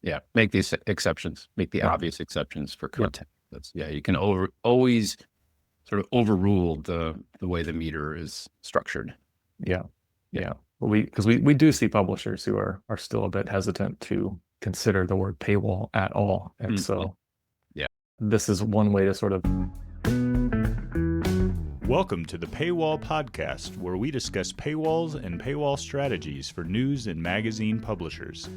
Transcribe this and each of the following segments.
Yeah. Make these exceptions, make the Yeah. obvious exceptions for Yep. content. You can always sort of overrule the way the meter is structured. Yeah. Yeah. Yeah. Well, we do see publishers who are still a bit hesitant to consider the word paywall at all. And Mhm. so Yeah. this is one way to sort of. Welcome to the Paywall Podcast, where we discuss paywalls and paywall strategies for news and magazine publishers.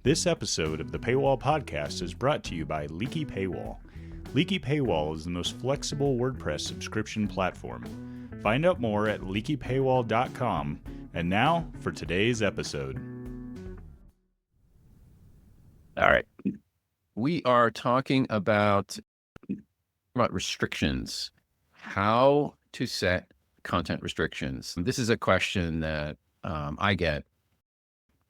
This episode of the Paywall Podcast is brought to you by Leaky Paywall. Leaky Paywall is the most flexible WordPress subscription platform. Find out more at leakypaywall.com. And now for today's episode. All right. We are talking about restrictions, how to set content restrictions. This is a question that I get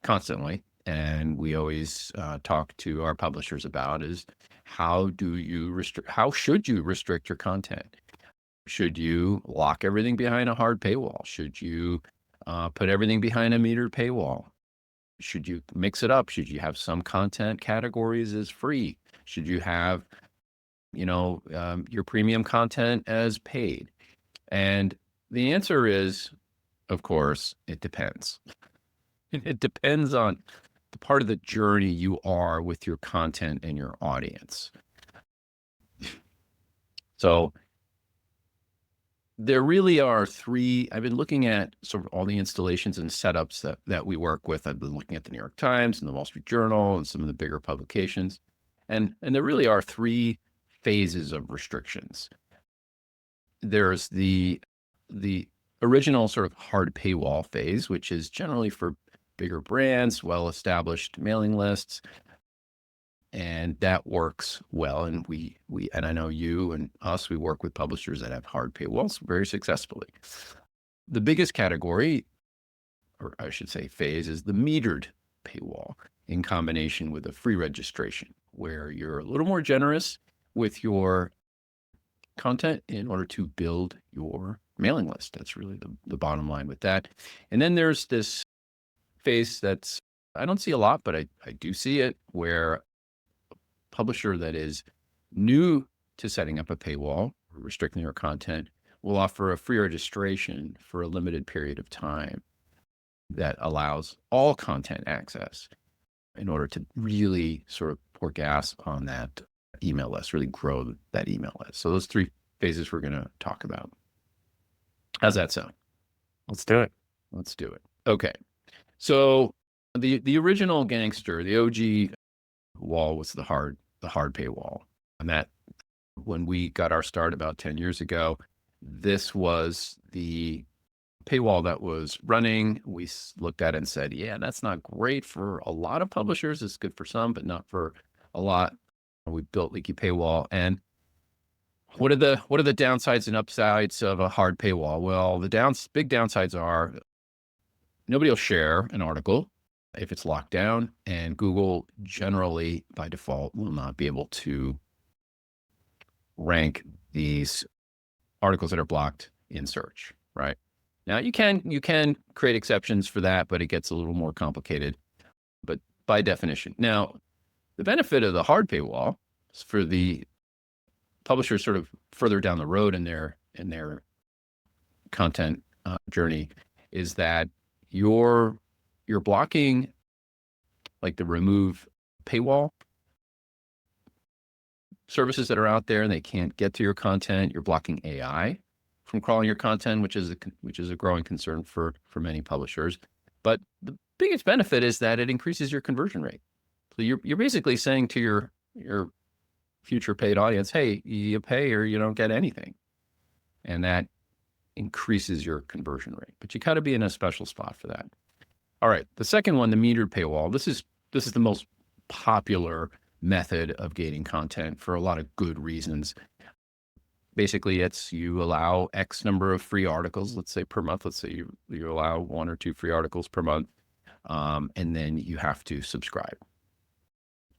constantly, and we always talk to our publishers about is how should you restrict your content? Should you lock everything behind a hard paywall? Should you put everything behind a metered paywall? Should you mix it up? Should you have some content categories as free? Should you have, your premium content as paid? And the answer is, of course, it depends. It depends on the part of the journey you are with your content and your audience. So there really are three. I've been looking at sort of all the installations and setups that we work with. I've been looking at the New York Times and the Wall Street Journal and some of the bigger publications. And there really are three phases of restrictions. There's the original sort of hard paywall phase, which is generally for bigger brands, well-established mailing lists. And that works well. And we and I know you and us, we work with publishers that have hard paywalls very successfully. The biggest category, or I should say phase, is the metered paywall in combination with a free registration, where you're a little more generous with your content in order to build your mailing list. That's really the bottom line with that. And then there's this phase that's, I don't see a lot, but I do see it, where publisher that is new to setting up a paywall or restricting your content will offer a free registration for a limited period of time that allows all content access in order to really sort of pour gas on that email list, really grow that email list. So those three phases we're going to talk about. How's that sound? Let's do it. Let's do it. Okay. So the original gangster, the OG wall, was the hard paywall. And that, when we got our start about 10 years ago, this was the paywall that was running. We looked at it and said, yeah, that's not great for a lot of publishers. It's good for some, but not for a lot. We built Leaky Paywall. And what are the downsides and upsides of a hard paywall? Well, the big downsides are nobody will share an article if it's locked down, and Google generally by default will not be able to rank these articles that are blocked in search, right? Now you can create exceptions for that, but it gets a little more complicated, but by definition. Now, the benefit of the hard paywall is for the publishers sort of further down the road in their content journey is that you're blocking, like, the remove paywall services that are out there and they can't get to your content. You're blocking AI from crawling your content, which is a growing concern for many publishers. But the biggest benefit is that it increases your conversion rate. So you're basically saying to your future paid audience, hey, you pay or you don't get anything. And that increases your conversion rate. But you got to be in a special spot for that. All right, the second one, the metered paywall. This is the most popular method of gating content for a lot of good reasons. Basically, it's you allow X number of free articles, let's say per month. Let's say you allow 1 or 2 free articles per month, and then you have to subscribe.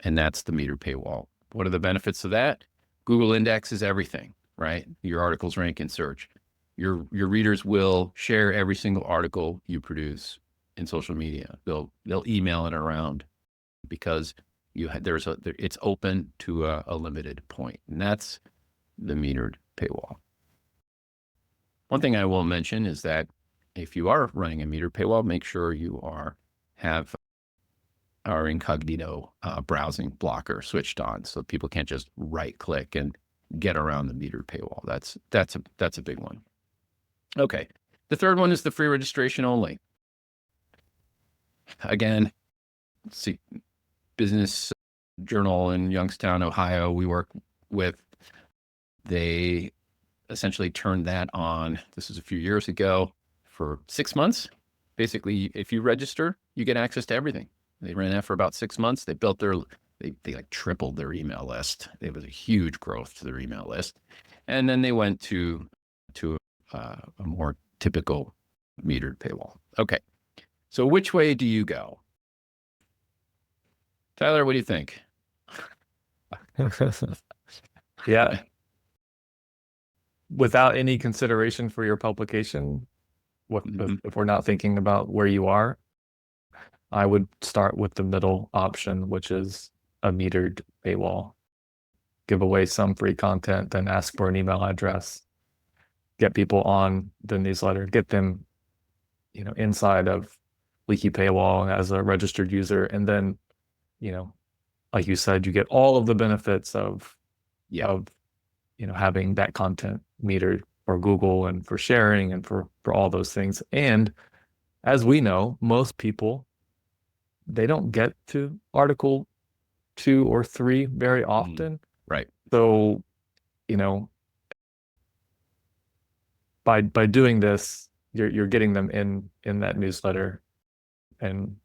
And that's the metered paywall. What are the benefits of that? Google indexes everything, right? Your articles rank in search. Your readers will share every single article you produce in social media. They'll email it around because it's open to a limited point, and that's the metered paywall. One thing I will mention is that if you are running a metered paywall, make sure you have our incognito browsing blocker switched on, so people can't just right click and get around the metered paywall. That's a big one. Okay, the third one is the free registration only. Again, let's see, Business Journal in Youngstown, Ohio, we work with. They essentially turned that on. This was a few years ago for 6 months. Basically, if you register, you get access to everything. They ran that for about 6 months. They built they like tripled their email list. It was a huge growth to their email list. And then they went to a more typical metered paywall. Okay. So which way do you go? Tyler, what do you think? Yeah. Without any consideration for your publication, if we're not thinking about where you are, I would start with the middle option, which is a metered paywall. Give away some free content, then ask for an email address, get people on the newsletter, get them, inside of Leaky Paywall as a registered user, and then, like you said, you get all of the benefits of having that content metered for Google and for sharing and for all those things. And as we know, most people, they don't get to article 2 or 3 very often. Right. So, by doing this, you're getting them in that newsletter, and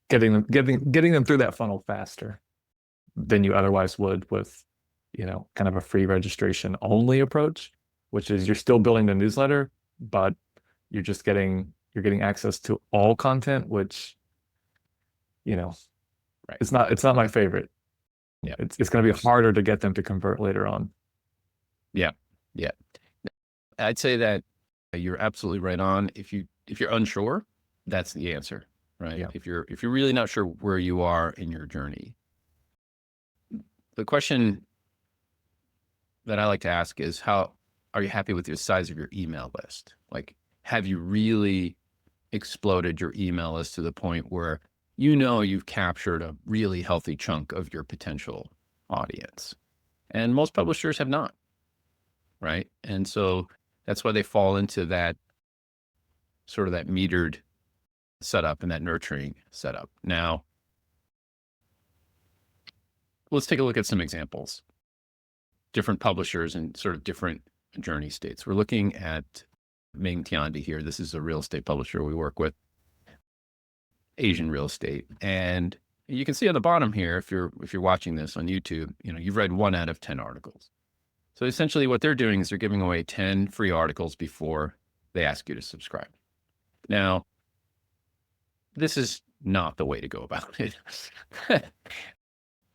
getting them through that funnel faster than you otherwise would with kind of a free registration only approach, which is you're still building the newsletter, but you're getting access to all content, which right. it's not my favorite. Yeah, it's going to be harder to get them to convert later on. Yeah. I'd say that you're absolutely right on. If you're unsure, that's the answer, right? Yeah. If you're really not sure where you are in your journey, the question that I like to ask is, how are you happy with the size of your email list? Like, have you really exploded your email list to the point where you've captured a really healthy chunk of your potential audience? And most publishers have not, right? And so that's why they fall into that sort of that metered setup and that nurturing setup. Now, let's take a look at some examples. Different publishers and sort of different journey states. We're looking at Ming Tiandi here. This is a real estate publisher we work with, Asian real estate. And you can see on the bottom here, if you're watching this on YouTube, you've read 1 out of 10 articles. So essentially what they're doing is they're giving away 10 free articles before they ask you to subscribe. Now, this is not the way to go about it.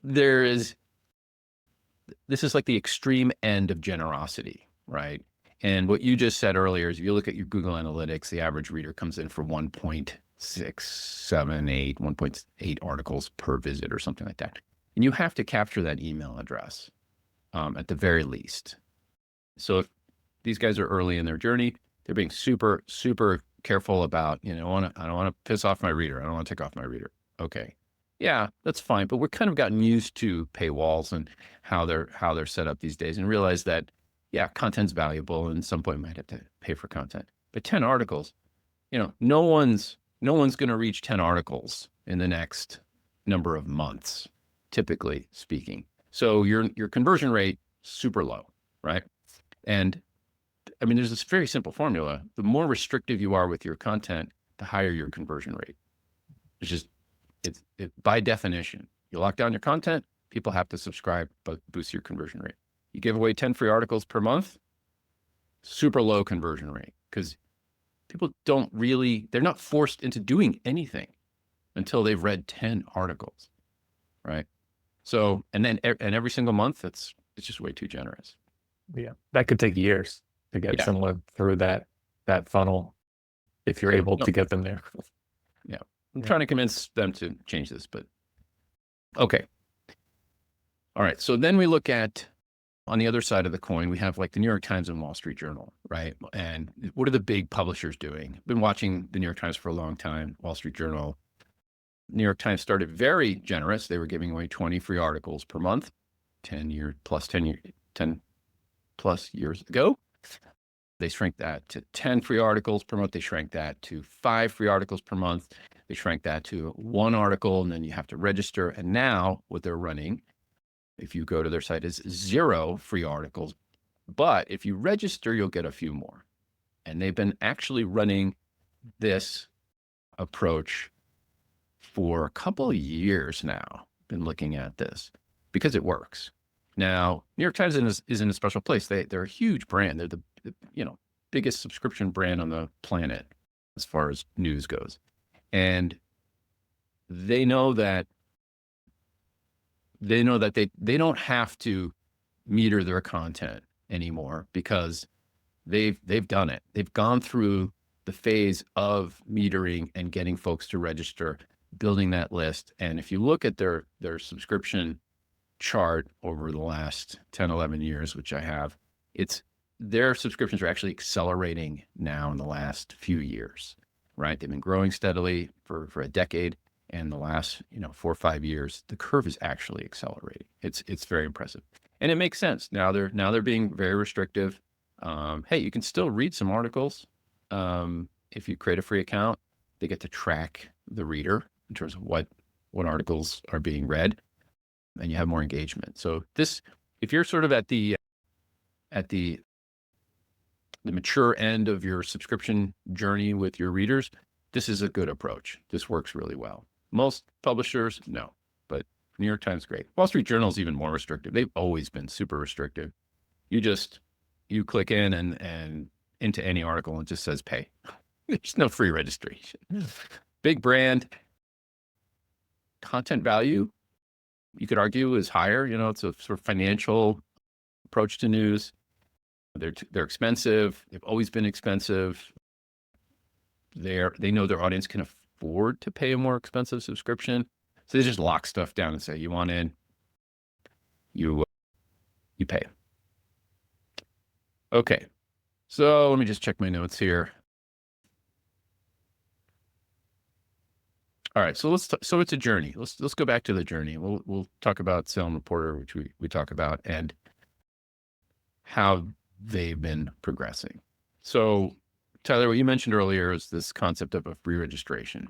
This is like the extreme end of generosity, right? And what you just said earlier is, if you look at your Google Analytics, the average reader comes in for 1.678, 1.8 articles per visit or something like that. And you have to capture that email address at the very least. So if these guys are early in their journey, they're being super, super careful about, I don't want to piss off my reader. I don't want to tick off my reader. Okay. Yeah, that's fine. But we're kind of gotten used to paywalls and how they're set up these days, and realize that, yeah, content's valuable, and at some point we might have to pay for content. But 10 articles, no one's going to reach 10 articles in the next number of months, typically speaking. So your conversion rate, super low, right? And I mean, there's this very simple formula. The more restrictive you are with your content, the higher your conversion rate. It's by definition. You lock down your content, people have to subscribe, but boost your conversion rate. You give away 10 free articles per month, super low conversion rate, because people they're not forced into doing anything until they've read 10 articles, right? So, and every single month, it's just way too generous. Yeah, that could take years to get someone through that funnel if you're able to get them there. Yeah. I'm trying to convince them to change this, but okay. All right. So then we look at, on the other side of the coin, we have like the New York Times and Wall Street Journal, right? And what are the big publishers doing? Been watching the New York Times for a long time, Wall Street Journal. New York Times started very generous. They were giving away 20 free articles per month, 10 plus years ago. They shrank that to 10 free articles per month. They shrank that to 5 free articles per month. They shrank that to 1 article, and then you have to register. And now what they're running, if you go to their site, is 0 free articles. But if you register, you'll get a few more. And they've been actually running this approach for a couple of years now. Been looking at this because it works. Now, New York Times is in a special place. They're a huge brand. They're the biggest subscription brand on the planet as far as news goes. And they know that they don't have to meter their content anymore because they've done it. They've gone through the phase of metering and getting folks to register, building that list. And if you look at their subscription chart over the last 10, 11 years, which I have, their subscriptions are actually accelerating now in the last few years, right? They've been growing steadily for a decade. And the last 4 or 5 years, the curve is actually accelerating. It's very impressive, and it makes sense. Now they're being very restrictive. Hey, you can still read some articles if you create a free account. They get to track the reader in terms of what articles are being read, and you have more engagement. So if you're sort of at the mature end of your subscription journey with your readers, this is a good approach. This works really well. Most publishers, no, but New York Times, great. Wall Street Journal is even more restrictive. They've always been super restrictive. You click in and into any article and it just says pay. There's no free registration. Big brand. Content value, you could argue, is higher. It's a sort of financial approach to news. They're expensive. They've always been expensive. They know their audience can afford to pay a more expensive subscription. So they just lock stuff down and say, you want in, you pay. Okay. So let me just check my notes here. All right. So so it's a journey. Let's go back to the journey. We'll talk about Salem Reporter, which we talk about, and how they've been progressing. So Tyler, what you mentioned earlier is this concept of a free registration.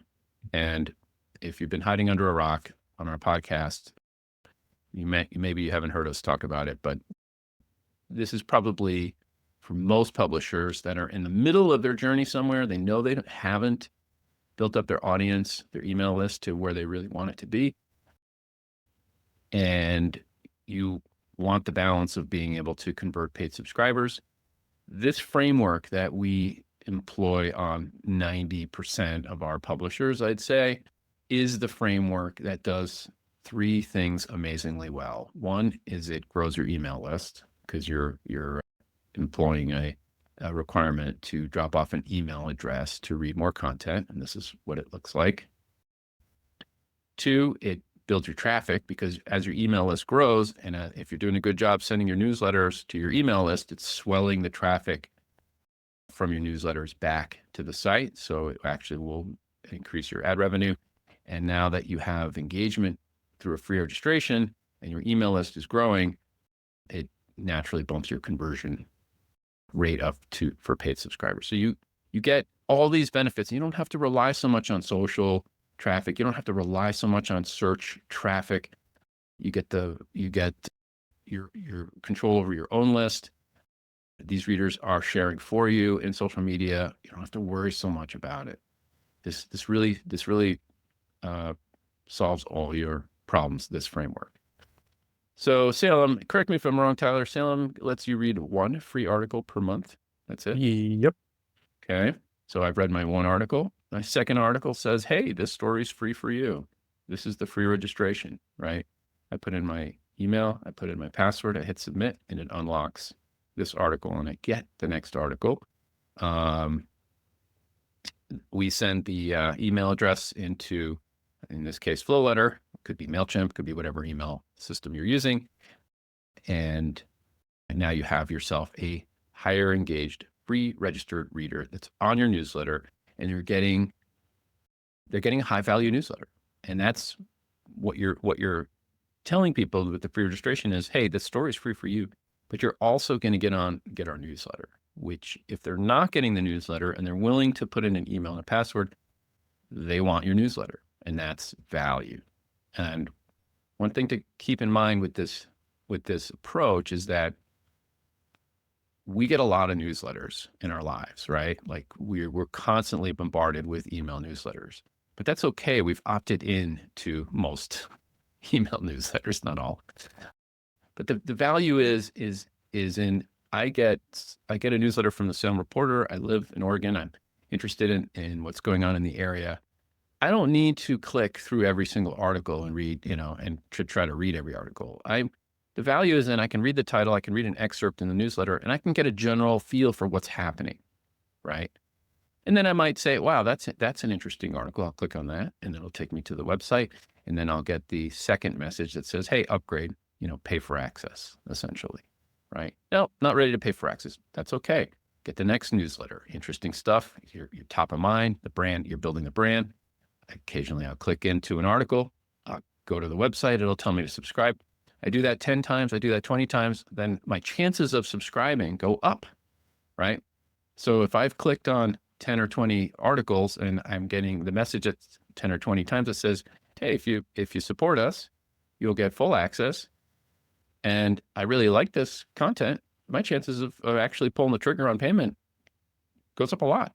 And if you've been hiding under a rock on our podcast, maybe you haven't heard us talk about it, but this is probably for most publishers that are in the middle of their journey somewhere. They know they haven't built up their audience, their email list to where they really want it to be. And you want the balance of being able to convert paid subscribers. This framework that we employ on 90% of our publishers, I'd say, is the framework that does 3 things amazingly well. One is it grows your email list because you're employing a requirement to drop off an email address to read more content, and this is what it looks like. 2, it builds your traffic because as your email list grows, and if you're doing a good job sending your newsletters to your email list, it's swelling the traffic from your newsletters back to the site. So it actually will increase your ad revenue. And now that you have engagement through a free registration and your email list is growing, it naturally bumps your conversion rate up for paid subscribers. So you get all these benefits. You don't have to rely so much on social traffic. You don't have to rely so much on search traffic. You get your control over your own list. These readers are sharing for you in social media. You don't have to worry so much about it. This really solves all your problems, this framework. So Salem, correct me if I'm wrong, Tyler, Salem lets you read 1 free article per month. That's it? Yep. Okay. So I've read my 1 article. My second article says, hey, this story's free for you. This is the free registration, right? I put in my email, I put in my password, I hit submit, and it unlocks this article, and I get the next article. we send the email address into, in this case, Flowletter. Could be MailChimp, could be whatever email system you're using. And now you have yourself a higher engaged, free registered reader that's on your newsletter, and they're getting a high value newsletter. And that's what you're telling people with the free registration is, hey, this story is free for you, but you're also going to get our newsletter, which if they're not getting the newsletter and they're willing to put in an email and a password, they want your newsletter, and that's value. And one thing to keep in mind with this approach is that we get a lot of newsletters in our lives, right? Like we're constantly bombarded with email newsletters, but that's okay. We've opted in to most email newsletters, not all. But the value is in, I get a newsletter from the Salem Reporter. I live in Oregon. I'm interested in what's going on in the area. I don't need to click through every single article and read, and to try to read every article. The value is in I can read the title, I can read an excerpt in the newsletter, and I can get a general feel for what's happening, right? And then I might say, wow, that's an interesting article. I'll click on that, and then it'll take me to the website, and then I'll get the second message that says, hey, upgrade, pay for access, essentially, right? No, not ready to pay for access. That's okay. Get the next newsletter. Interesting stuff. You're top of mind, the brand, you're building the brand. Occasionally I'll click into an article, I'll go to the website, it'll tell me to subscribe. I do that 10 times, I do that 20 times, then my chances of subscribing go up, right? So if I've clicked on 10 or 20 articles and I'm getting the message at 10 or 20 times that says, hey, if you support us, you'll get full access. And I really like this content, my chances of actually pulling the trigger on payment goes up a lot.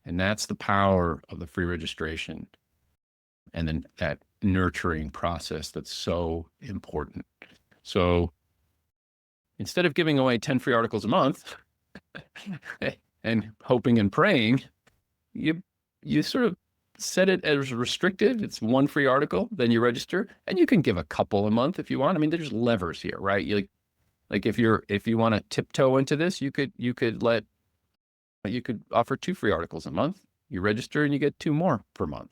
And that's the power of the free registration. And then that nurturing process that's so important. So instead of giving away 10 free articles a month and hoping and praying, you sort of set it as restricted. It's one free article, then you register, and you can give a couple a month if you want. I mean, there's levers here, right? Like if you want to tiptoe into this, you could offer 2 free articles a month. You register and you get 2 more per month.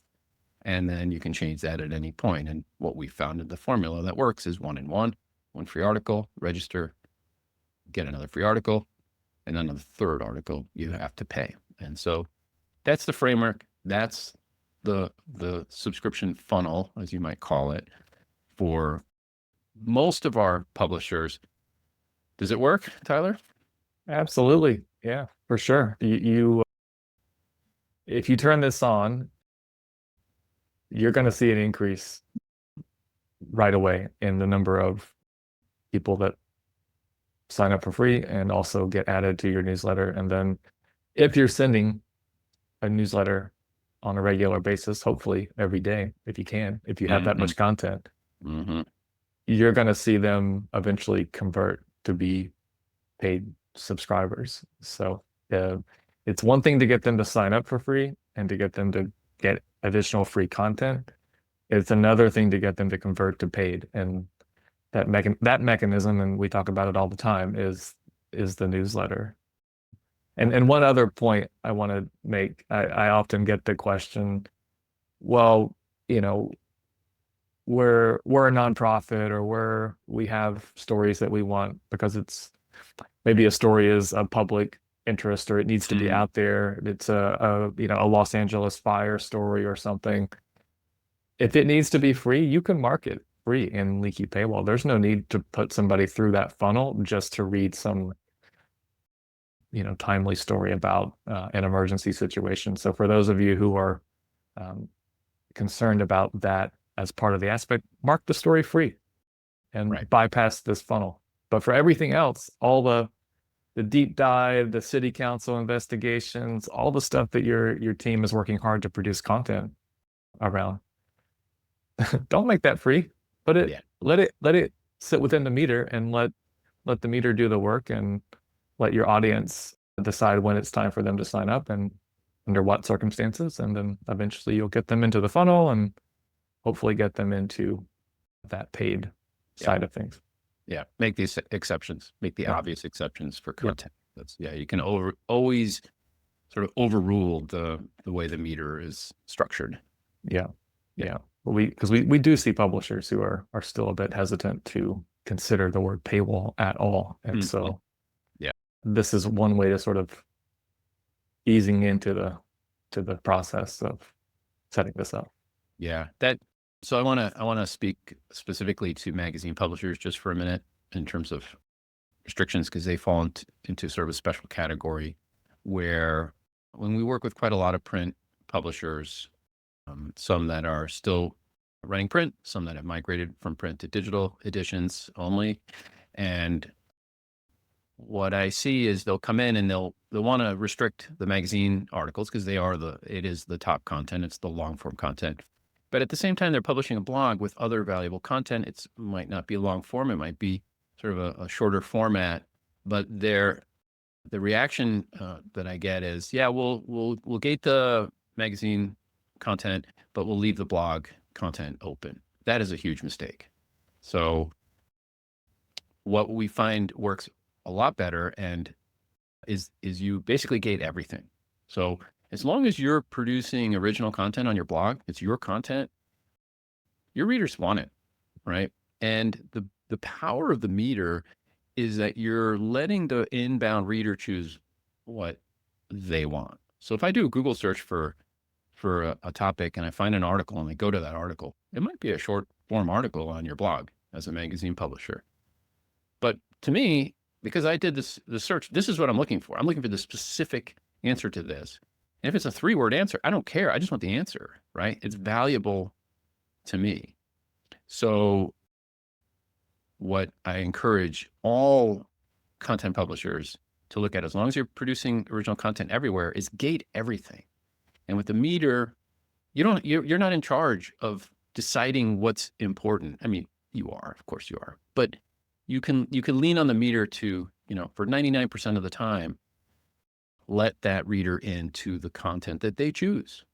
And then you can change that at any point. And what we found in the formula that works is 1 and 1, 1 free article, register, get another free article, and then on the third article, you have to pay. And so that's the framework. That's the subscription funnel, as you might call it, for most of our publishers. Does it work, Tyler? Absolutely. Yeah, for sure. If you turn this on, you're going to see an increase right away in the number of people that sign up for free and also get added to your newsletter. And then if you're sending a newsletter on a regular basis, hopefully every day, if you have that much content, you're going to see them eventually convert to be paid subscribers. So it's one thing to get them to sign up for free and to get them to get additional free content. It's another thing to get them to convert to paid. And that mechanism, and we talk about it all the time, is the newsletter. And one other point I want to make, I often get the question, well, we're a nonprofit, or we have stories that we want because it's maybe a story is of public interest, or it needs to be out there. It's a Los Angeles fire story or something. If it needs to be free, you can mark it free in Leaky Paywall. There's no need to put somebody through that funnel just to read some timely story about an emergency situation. So for those of you who are concerned about that as part of the aspect, mark the story free and bypass this funnel. But for everything else, all the deep dive, the city council investigations, all the stuff that your team is working hard to produce content around, don't make that free. Let it sit within the meter and let the meter do the work, and let your audience decide when it's time for them to sign up and under what circumstances. And then eventually you'll get them into the funnel and hopefully get them into that paid side of things. Yeah, make these exceptions, make the obvious exceptions for content. You can always sort of overruled the way the meter is structured. Yeah. Well, we do see publishers who are still a bit hesitant to consider the word paywall at all. And so this is one way to sort of easing into the process of setting this up. Yeah. So I want to speak specifically to magazine publishers just for a minute in terms of restrictions, because they fall into sort of a special category where when we work with quite a lot of print publishers, some that are still running print, some that have migrated from print to digital editions only. And what I see is they'll come in and they'll want to restrict the magazine articles because it is the top content. It's the long form content. But at the same time, they're publishing a blog with other valuable content. It might not be long form. It might be sort of a shorter format, but the reaction that I get is, yeah, we'll gate the magazine content, but we'll leave the blog content open. That is a huge mistake. So what we find works a lot better and is you basically gate everything. So as long as you're producing original content on your blog, it's your content, your readers want it, right? And the power of the meter is that you're letting the inbound reader choose what they want. So if I do a Google search for a topic and I find an article and I go to that article, it might be a short form article on your blog as a magazine publisher. But to me, because I did the search, this is what I'm looking for. I'm looking for the specific answer to this. And if it's a 3-word answer, I don't care. I just want the answer, right? It's valuable to me. So what I encourage all content publishers to look at, as long as you're producing original content everywhere, is gate everything. And with the meter, you're not in charge of deciding what's important. I mean, you are, of course you are, but you can lean on the meter to, for 99% of the time, let that reader into the content that they choose,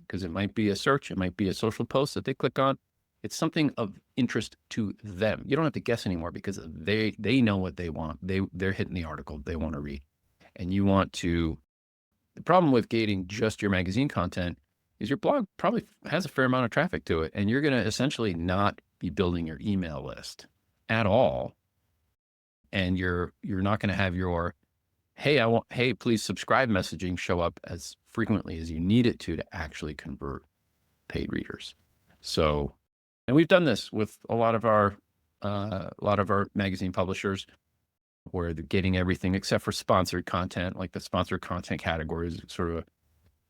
because it might be a search, it might be a social post that they click on. It's something of interest to them. You don't have to guess anymore because they know what they want. They're hitting the article they want to read. And the problem with gating just your magazine content is your blog probably has a fair amount of traffic to it, and you're going to essentially not be building your email list at all. And you're not going to have your, hey, please subscribe messaging show up as frequently as you need it to actually convert paid readers. So, and we've done this with a lot of our magazine publishers, where they're getting everything except for sponsored content. Like the sponsored content category is sort of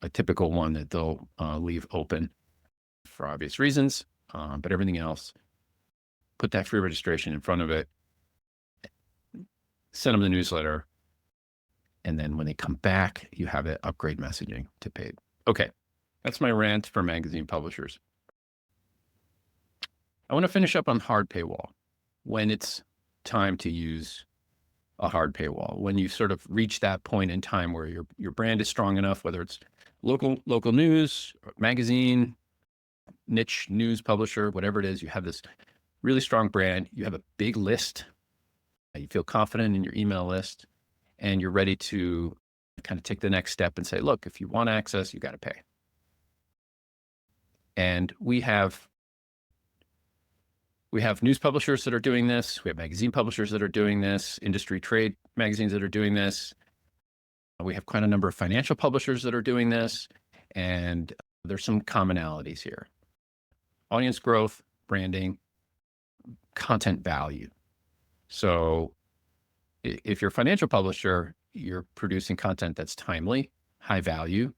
a typical one that they'll leave open for obvious reasons. But everything else, put that free registration in front of it, send them the newsletter, and then when they come back, you have it upgrade messaging to paid. Okay, that's my rant for magazine publishers. I want to finish up on hard paywall. When it's time to use a hard paywall, when you sort of reach that point in time where your brand is strong enough, whether it's local news, magazine, niche news publisher, whatever it is, you have this really strong brand, you have a big list, you feel confident in your email list, and you're ready to kind of take the next step and say, look, if you want access, you got to pay. And we have news publishers that are doing this. We have magazine publishers that are doing this, industry trade magazines that are doing this. We have quite a number of financial publishers that are doing this. And there's some commonalities here: audience growth, branding, content value. So if you're a financial publisher, you're producing content that's timely, high value,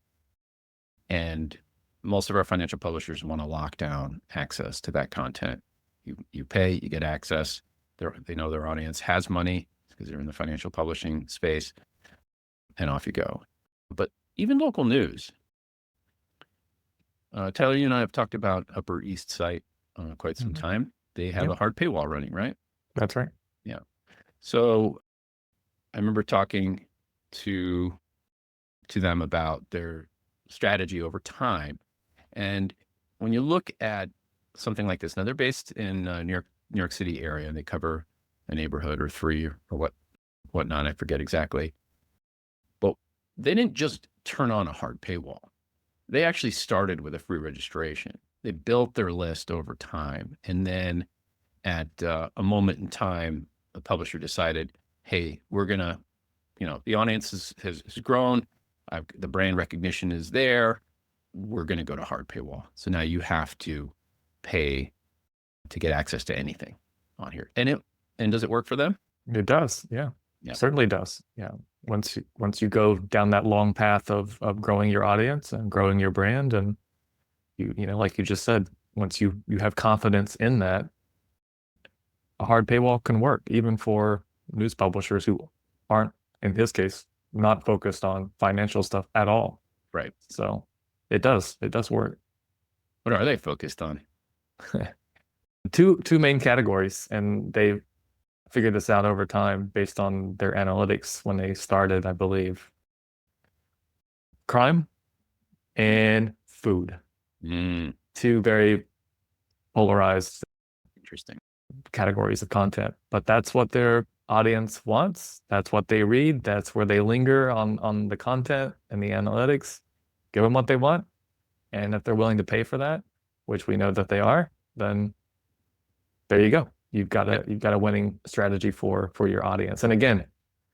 and most of our financial publishers want to lock down access to that content. You pay, you get access. They know their audience has money because they're in the financial publishing space, and off you go. But even local news. Tyler, you and I have talked about Upper East Site quite some time. They have a hard paywall running, right? That's right. Yeah. So I remember talking to them about their strategy over time. And when you look at something like this, now they're based in New York City area, and they cover a neighborhood or three or whatnot. I forget exactly. But they didn't just turn on a hard paywall. They actually started with a free registration. They built their list over time. And then at a moment in time, the publisher decided, hey, we're going to, the audience has grown. The brand recognition is there. We're going to go to hard paywall. So now you have to pay to get access to anything on here. And does it work for them? It does. Yeah. Yeah. Certainly does. Yeah. Once you go down that long path of growing your audience and growing your brand, and like you just said, once you have confidence in that, a hard paywall can work even for news publishers who aren't, in his case, not focused on financial stuff at all. Right. So it does work. What are they focused on? Two main categories, and they figured this out over time based on their analytics when they started, I believe. Crime and food. Two very polarized, interesting categories of content, but that's what their audience wants. That's what they read. That's where they linger on the content and the analytics. Give them what they want, and if they're willing to pay for that, which we know that they are, then there you go. You've got a winning strategy for your audience. And again,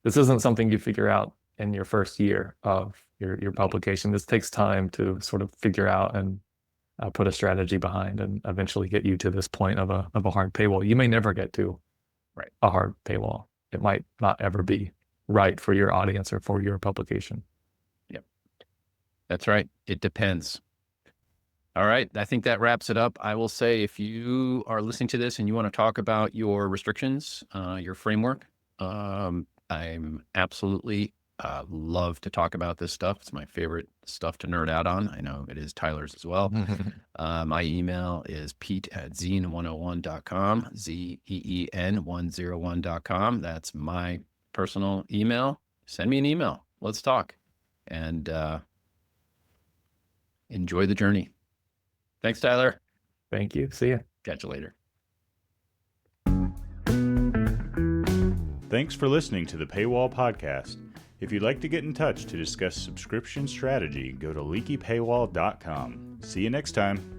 this isn't something you figure out in your first year of your publication. This takes time to sort of figure out and put a strategy behind, and eventually get you to this point of a hard paywall. You may never get to a hard paywall. It might not ever be right for your audience or for your publication. Yep, that's right. It depends. All right. I think that wraps it up. I will say, if you are listening to this and you want to talk about your restrictions, your framework, I'm absolutely love to talk about this stuff. It's my favorite stuff to nerd out on. I know it is Tyler's as well. My email is pete@zeen101.com, ZEEN101.com. That's my personal email. Send me an email. Let's talk, and enjoy the journey. Thanks, Tyler. Thank you. See ya. Catch you later. Thanks for listening to the Paywall Podcast. If you'd like to get in touch to discuss subscription strategy, go to leakypaywall.com. See you next time.